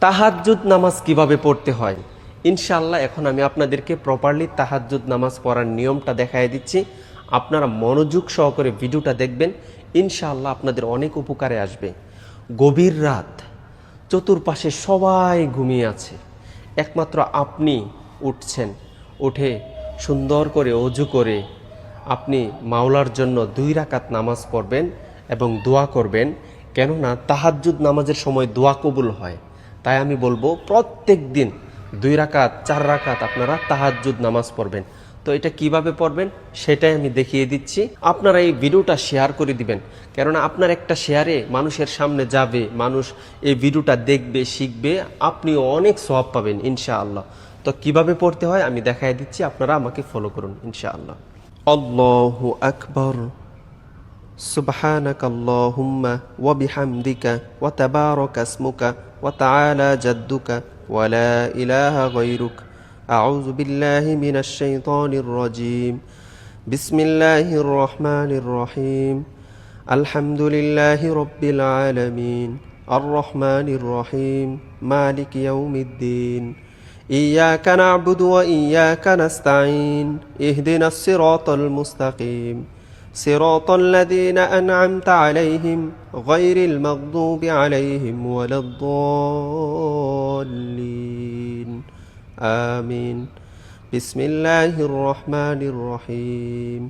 তাহাজ্জুদ নামাজ কিভাবে পড়তে হয় ইনশাআল্লাহ এখন আমি আপনাদেরকে প্রপারলি তাহাজ্জুদ নামাজ পড়ার নিয়মটা দেখায় দিচ্ছি। আপনারা মনোযোগ সহকারে ভিডিওটা দেখবেন, ইনশাআল্লাহ আপনাদের অনেক উপকারে আসবে। গভীর রাত, চতুর্পাশে সবাই ঘুমিয়ে আছে, একমাত্র আপনি উঠছেন, উঠে সুন্দর করে অজু করে আপনি মাওলার জন্য 2 রাকাত নামাজ পড়বেন এবং দোয়া করবেন। কেননা তাহাজ্জুদ নামাজের সময় দোয়া কবুল হয়। তাই আমি বলবো প্রত্যেক দিন 2 রাকাত 4 রাকাত আপনারা তাহাজ্জুদ নামাজ পড়বেন। তো এটা কিভাবে পড়বেন সেটাই আমি দেখিয়ে দিচ্ছি। আপনারা এই ভিডিওটা শেয়ার করে দিবেন, কেননা আপনার একটা শেয়ারে মানুষের সামনে যাবে, মানুষ এই ভিডিওটা দেখবে, শিখবে, আপনিও অনেক সওয়াব পাবেন ইনশাআল্লাহ। তো কিভাবে পড়তে হয় আমি দেখাই দিচ্ছি, আপনারা আমাকে ফলো করুন ইনশাআল্লাহ। আল্লাহু আকবার, সুবহানাকা আল্লাহুম্মা ওয়া বিহামদিকা ওয়া তাবারাকা ইসমুকা ওয়া তাআলা জাদ্দুকা ওয়া লা ইলাহা গায়রুক। আউযু বিল্লাহি মিনাশ শাইতানির রাজীম। বিসমিল্লাহির রহমানির রহিম। আলহামদুলিল্লাহি রাব্বিল আলামিন। আর রহমানির রহিম। মালিকি ইয়াউমিদ্দিন। ইয়্যাকা না'বুদু ওয়া ইয়্যাকা নাস্তাঈন। ইহদিনাস সিরাতাল মুস্তাকিম। সিরাতাল লাযীনা আন'আমতা আলাইহিম গায়রিল মাগদুবি আলাইহিম ওয়ালাদ-দাল্লিন। আমিন। বিসমিল্লাহির রহমানির রহিম।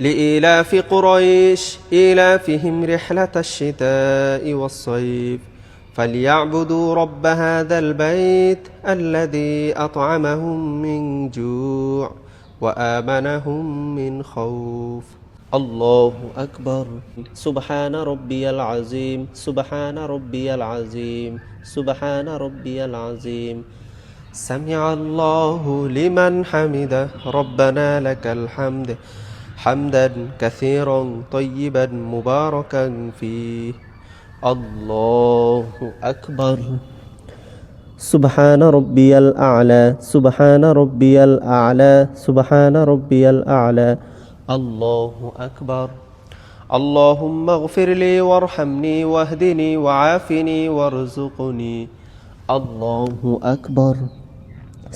لإيلاف قريش إيلافهم رحلة الشتاء والصيف فليعبدوا رب هذا البيت الذي أطعمهم من جوع وآمنهم من خوف الله أكبر سبحان ربي العظيم سبحان ربي العظيم سبحان ربي العظيم سمع الله لمن حمده ربنا لك الحمد حمدا كثيرا طيبا مباركا فيه الله أكبر سبحان ربي الأعلى سبحان ربي الأعلى سبحان ربي الأعلى الله أكبر اللهم اغفر لي وارحمني واهدني وعافني وارزقني الله أكبر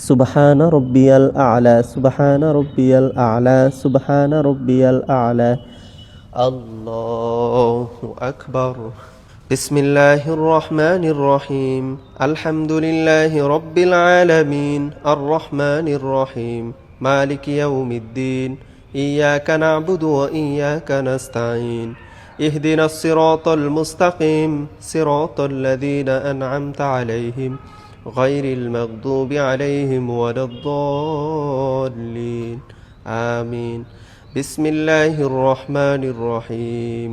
سبحان ربي الأعلى سبحان ربي الأعلى سبحان ربي الأعلى الله أكبر بسم الله الرحمن الرحيم الحمد لله رب العالمين الرحمن الرحيم مالك يوم الدين إياك نعبد وإياك نستعين اهدنا الصراط المستقيم صراط الذين أنعمت عليهم غير المغضوب عليهم ولا الضالين آمين بسم الله الرحمن الرحيم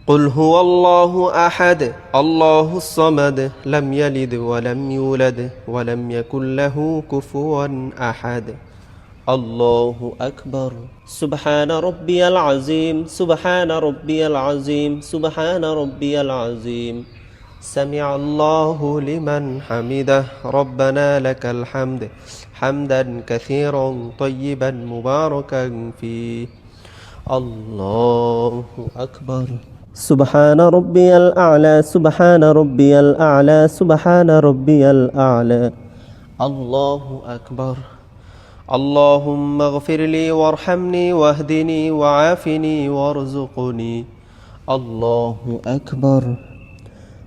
قل هو الله أحد الله الصمد لم يلد ولم يولد ولم يكن له كفوا أحد الله أكبر سبحان ربي العظيم سبحان ربي العظيم سبحان ربي العظيم سمع الله لمن حمده ربنا لك الحمد حمدا كثيرا طيبا مباركا فيه الله أكبر سبحان ربي الأعلى سبحان ربي الأعلى سبحان ربي الأعلى الله أكبر اللهم اغفر لي وارحمني واهدني وعافني وارزقني الله أكبر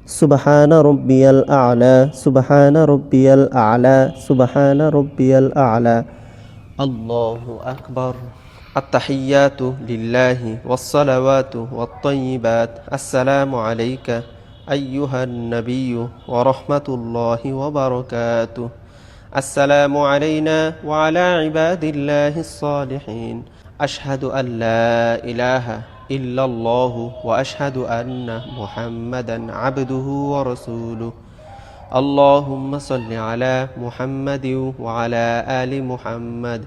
سبحان ربي الأعلى سبحان ربي الأعلى سبحان ربي الأعلى الله أكبر التحيات لله والصلوات والطيبات السلام عليك أيها النبي ورحمة الله وبركاته السلام علينا وعلى عباد الله الصالحين أشهد أن لا إله إلا الله وأشهد أن محمدا عبده ورسوله اللهم صل على محمد وعلى آل محمد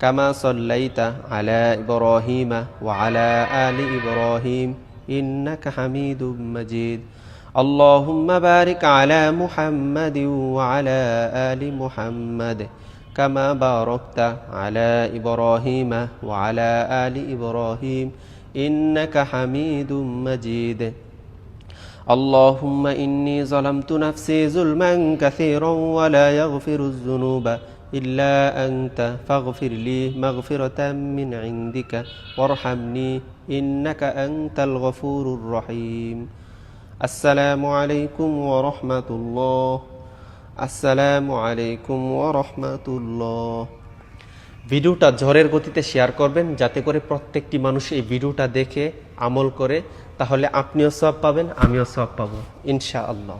كما صليت على إبراهيم وعلى آل إبراهيم إنك حميد مجيد اللهم بارك على محمد وعلى آل محمد كما باركت على إبراهيم وعلى آل إبراهيم إنك حميد مجيد اللهم إني ظلمت نفسي ظلما كثيرا ولا يغفر الذنوب إلا أنت فاغفر لي مغفرة من عندك وارحمني إنك أنت الغفور الرحيم السلام عليكم ورحمة الله আসসালামু আলাইকুম ওয়া রাহমাতুল্লাহ। ভিডিওটা ঝড়ের গতিতে শেয়ার করবেন যাতে করে প্রত্যেকটি মানুষ এই ভিডিওটা দেখে আমল করে, তাহলে আপনিও সওয়াব পাবেন, আমিও সওয়াব পাবো ইনশাআল্লাহ।